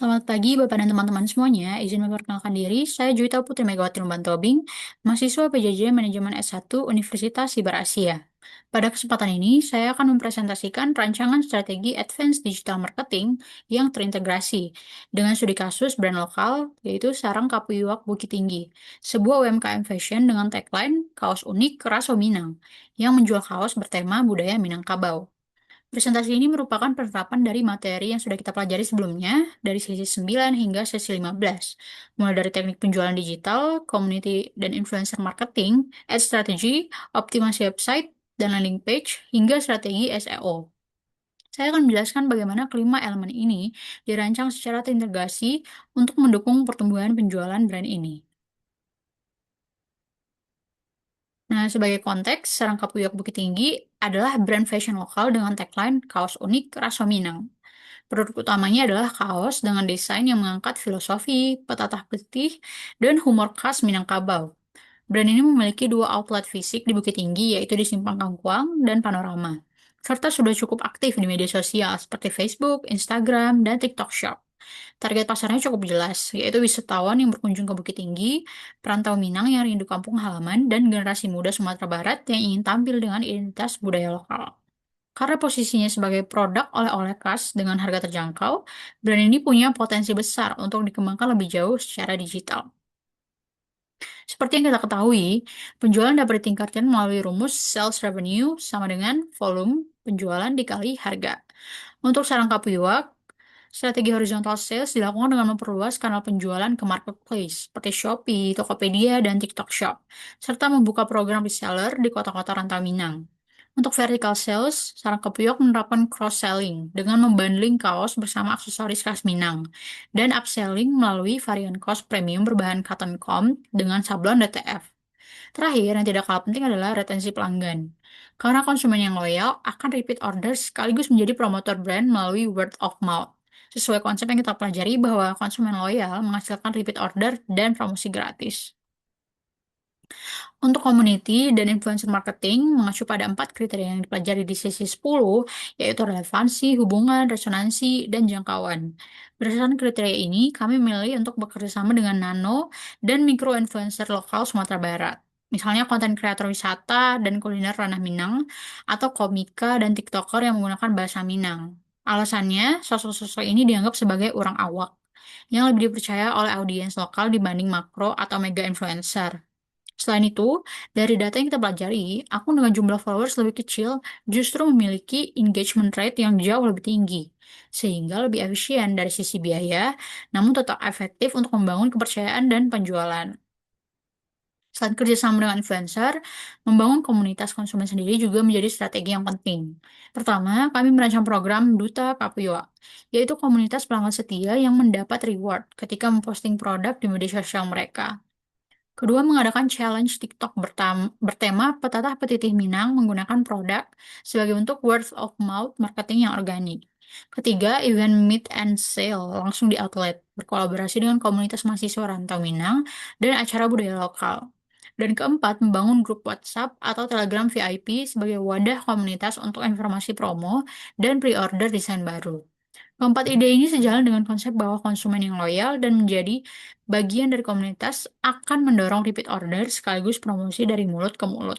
Selamat pagi Bapak dan teman-teman semuanya. Izin memperkenalkan diri, saya Juwita Putri Megawati Lumban Tobing, mahasiswa PJJ Manajemen S1 Universitas Sibar Asia. Pada kesempatan ini, saya akan mempresentasikan rancangan strategi Advanced Digital Marketing yang terintegrasi dengan studi kasus brand lokal, yaitu Sarang Kapuyuak Bukit Tinggi, sebuah UMKM fashion dengan tagline Kaos Unik Raso Minang, yang menjual kaos bertema budaya Minangkabau. Presentasi ini merupakan penerapan dari materi yang sudah kita pelajari sebelumnya, dari sesi 9 hingga sesi 15, mulai dari teknik penjualan digital, community dan influencer marketing, ad strategy, optimasi website, dan landing page, hingga strategi SEO. Saya akan menjelaskan bagaimana kelima elemen ini dirancang secara terintegrasi untuk mendukung pertumbuhan penjualan brand ini. Nah, sebagai konteks, Sarang Kapuyok Bukit Tinggi adalah brand fashion lokal dengan tagline kaos unik rasa Minang. Produk utamanya adalah kaos dengan desain yang mengangkat filosofi, petatah putih, dan humor khas Minangkabau. Brand ini memiliki dua outlet fisik di Bukit Tinggi, yaitu di Simpang Kangkuang dan Panorama, serta sudah cukup aktif di media sosial seperti Facebook, Instagram, dan TikTok Shop. Target pasarnya cukup jelas, yaitu wisatawan yang berkunjung ke Bukit Tinggi, perantau Minang yang rindu kampung halaman, dan generasi muda Sumatera Barat yang ingin tampil dengan identitas budaya lokal. Karena posisinya sebagai produk oleh-oleh khas dengan harga terjangkau, brand ini punya potensi besar untuk dikembangkan lebih jauh secara digital. Seperti yang kita ketahui, penjualan dapat ditingkatkan melalui rumus sales revenue sama dengan volume penjualan dikali harga. Untuk sarang Kapuyuak, strategi horizontal sales dilakukan dengan memperluas kanal penjualan ke marketplace seperti Shopee, Tokopedia, dan TikTok Shop, serta membuka program reseller di kota-kota rantau Minang. Untuk vertical sales, Sarang Kepuyok menerapkan cross-selling dengan membundling kaos bersama aksesoris khas Minang, dan upselling melalui varian kaos premium berbahan cotton comb dengan sablon DTF. Terakhir, yang tidak kalah penting adalah retensi pelanggan. Karena konsumen yang loyal akan repeat order sekaligus menjadi promotor brand melalui word of mouth. Sesuai konsep yang kita pelajari bahwa konsumen loyal menghasilkan repeat order dan promosi gratis. Untuk community dan influencer marketing mengacu pada 4 kriteria yang dipelajari di sesi 10, yaitu relevansi, hubungan, resonansi, dan jangkauan. Berdasarkan kriteria ini, kami memilih untuk bekerja sama dengan nano dan mikro influencer lokal Sumatera Barat. Misalnya konten kreator wisata dan kuliner ranah Minang, atau komika dan tiktoker yang menggunakan bahasa Minang. Alasannya, sosok-sosok ini dianggap sebagai orang awak, yang lebih dipercaya oleh audiens lokal dibanding makro atau mega influencer. Selain itu, dari data yang kita pelajari, akun dengan jumlah followers lebih kecil justru memiliki engagement rate yang jauh lebih tinggi, sehingga lebih efisien dari sisi biaya, namun tetap efektif untuk membangun kepercayaan dan penjualan. Selain kerjasama dengan influencer, membangun komunitas konsumen sendiri juga menjadi strategi yang penting. Pertama, kami merancang program Duta Kapuyua, yaitu komunitas pelanggan setia yang mendapat reward ketika memposting produk di media sosial mereka. Kedua, mengadakan challenge TikTok bertema Petatah Petitih Minang menggunakan produk sebagai bentuk word of mouth marketing yang organik. Ketiga, event meet and sale langsung di outlet, berkolaborasi dengan komunitas mahasiswa rantau Minang dan acara budaya lokal. Dan keempat, membangun grup WhatsApp atau Telegram VIP sebagai wadah komunitas untuk informasi promo dan pre-order desain baru. Keempat ide ini sejalan dengan konsep bahwa konsumen yang loyal dan menjadi bagian dari komunitas akan mendorong repeat order sekaligus promosi dari mulut ke mulut.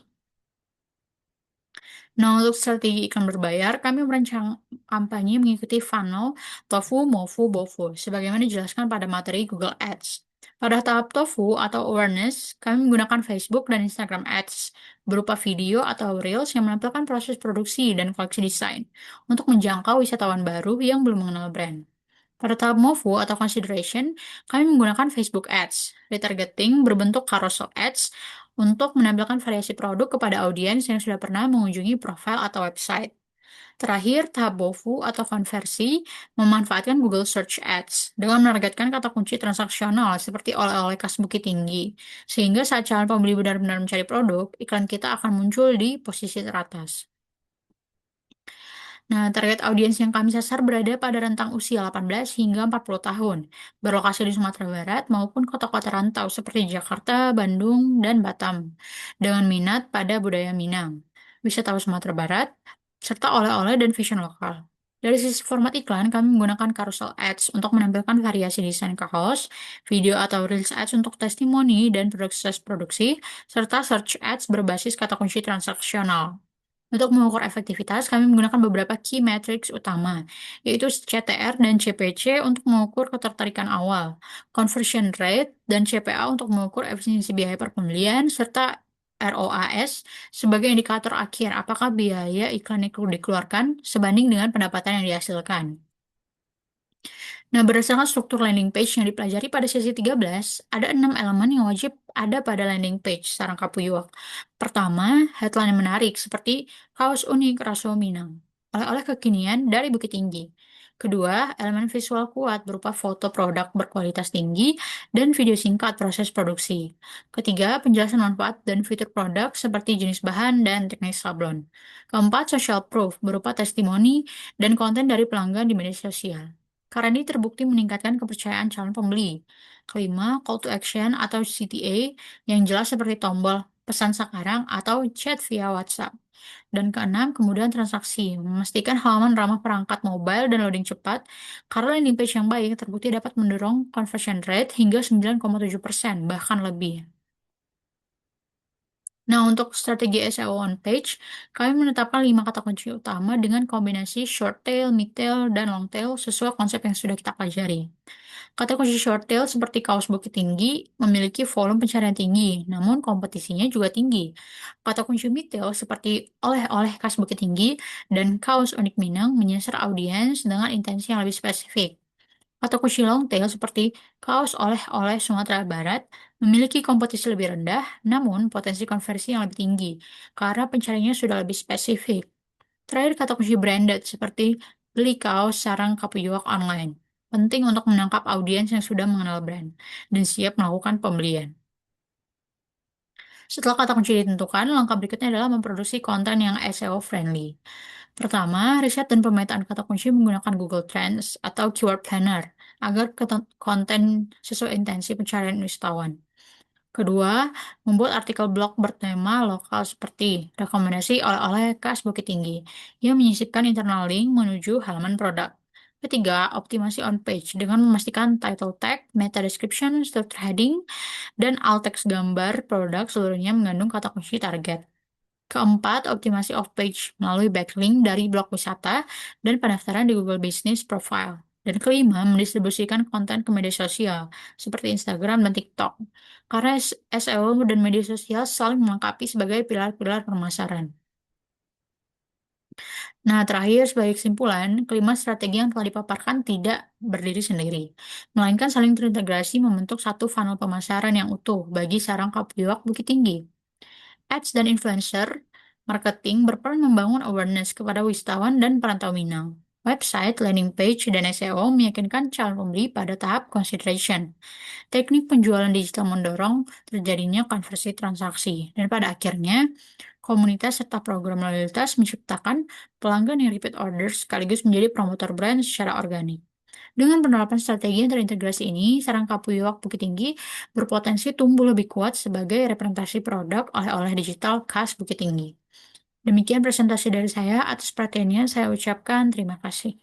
Nah, untuk strategi iklan berbayar, kami merancang kampanye mengikuti funnel TOFU, MOFU, BOFU, sebagaimana dijelaskan pada materi Google Ads. Pada tahap TOFU atau awareness, kami menggunakan Facebook dan Instagram Ads berupa video atau Reels yang menampilkan proses produksi dan koleksi desain untuk menjangkau wisatawan baru yang belum mengenal brand. Pada tahap MOFU atau consideration, kami menggunakan Facebook Ads. Retargeting berbentuk carousel ads untuk menampilkan variasi produk kepada audiens yang sudah pernah mengunjungi profil atau website. Terakhir, tahap BOFU atau konversi memanfaatkan Google Search Ads dengan menargetkan kata kunci transaksional seperti oleh-oleh khas Bukit Tinggi, sehingga saat calon pembeli benar-benar mencari produk, iklan kita akan muncul di posisi teratas. Nah, target audiens yang kami sasar berada pada rentang usia 18 hingga 40 tahun, berlokasi di Sumatera Barat maupun kota-kota rantau seperti Jakarta, Bandung, dan Batam, dengan minat pada budaya Minang, wisatawan Sumatera Barat, serta oleh-oleh dan fashion lokal. Dari sisi format iklan, kami menggunakan carousel ads untuk menampilkan variasi desain kaos, video atau reels ads untuk testimoni dan proses produksi, serta search ads berbasis kata kunci transaksional. Untuk mengukur efektivitas, kami menggunakan beberapa key metrics utama, yaitu CTR dan CPC untuk mengukur ketertarikan awal, conversion rate, dan CPA untuk mengukur efisiensi biaya per pembelian, serta ROAS sebagai indikator akhir apakah biaya iklan yang dikeluarkan sebanding dengan pendapatan yang dihasilkan. Nah, berdasarkan struktur landing page yang dipelajari pada sesi 13, ada 6 elemen yang wajib ada pada landing page sarang Kapuyuak. Pertama, headline yang menarik seperti kaos unik Raso Minang, oleh-oleh kekinian dari Bukit Tinggi. Kedua, elemen visual kuat berupa foto produk berkualitas tinggi dan video singkat proses produksi. Ketiga, penjelasan manfaat dan fitur produk seperti jenis bahan dan teknik sablon. Keempat, social proof berupa testimoni dan konten dari pelanggan di media sosial. Karena ini terbukti meningkatkan kepercayaan calon pembeli. Kelima, call to action atau CTA yang jelas seperti tombol pesan sekarang atau chat via WhatsApp. Dan keenam, kemudian transaksi. Memastikan halaman ramah perangkat mobile dan loading cepat, karena landing page yang baik terbukti dapat mendorong conversion rate hingga 9,7%, bahkan lebih. Nah, untuk strategi SEO on page, kami menetapkan 5 kata kunci utama dengan kombinasi short tail, mid tail, dan long tail sesuai konsep yang sudah kita pelajari. Kata kunci short tail seperti kaos Bukit Tinggi memiliki volume pencarian tinggi, namun kompetisinya juga tinggi. Kata kunci mid tail seperti oleh-oleh khas Bukit Tinggi dan kaos unik Minang menyasar audiens dengan intensi yang lebih spesifik. Kata kunci long tail seperti kaos oleh-oleh Sumatera Barat memiliki kompetisi lebih rendah, namun potensi konversi yang lebih tinggi karena pencariannya sudah lebih spesifik. Terakhir, kata kunci branded seperti beli kaos sarang Kapuyuak online. Penting untuk menangkap audiens yang sudah mengenal brand dan siap melakukan pembelian. Setelah kata kunci ditentukan, langkah berikutnya adalah memproduksi konten yang SEO friendly. Pertama, riset dan pemetaan kata kunci menggunakan Google Trends atau Keyword Planner agar konten sesuai intensi pencarian wisatawan. Kedua, membuat artikel blog bertema lokal seperti rekomendasi oleh-oleh khas Bukit Tinggi yang menyisipkan internal link menuju halaman produk. Ketiga, optimasi on page dengan memastikan title tag, meta description, subheading, heading, dan alt text gambar produk seluruhnya mengandung kata kunci target. Keempat, optimasi off-page melalui backlink dari blog wisata dan pendaftaran di Google Business Profile. Dan kelima, mendistribusikan konten ke media sosial seperti Instagram dan TikTok. Karena SEO dan media sosial saling melengkapi sebagai pilar-pilar pemasaran. Nah, terakhir, sebagai kesimpulan, kelima strategi yang telah dipaparkan tidak berdiri sendiri, melainkan saling terintegrasi membentuk satu funnel pemasaran yang utuh bagi sarang Kapuyuak Bukit Tinggi. Ads dan influencer marketing berperan membangun awareness kepada wisatawan dan perantau Minang. Website, landing page, dan SEO meyakinkan calon pembeli pada tahap consideration. Teknik penjualan digital mendorong terjadinya konversi transaksi, dan pada akhirnya, komunitas serta program loyalitas menciptakan pelanggan yang repeat orders sekaligus menjadi promotor brand secara organik. Dengan penerapan strategi yang terintegrasi ini, sarang Kapuyuak Bukit Tinggi berpotensi tumbuh lebih kuat sebagai representasi produk oleh-oleh digital khas Bukit Tinggi. Demikian presentasi dari saya. Atas perhatiannya, saya ucapkan terima kasih.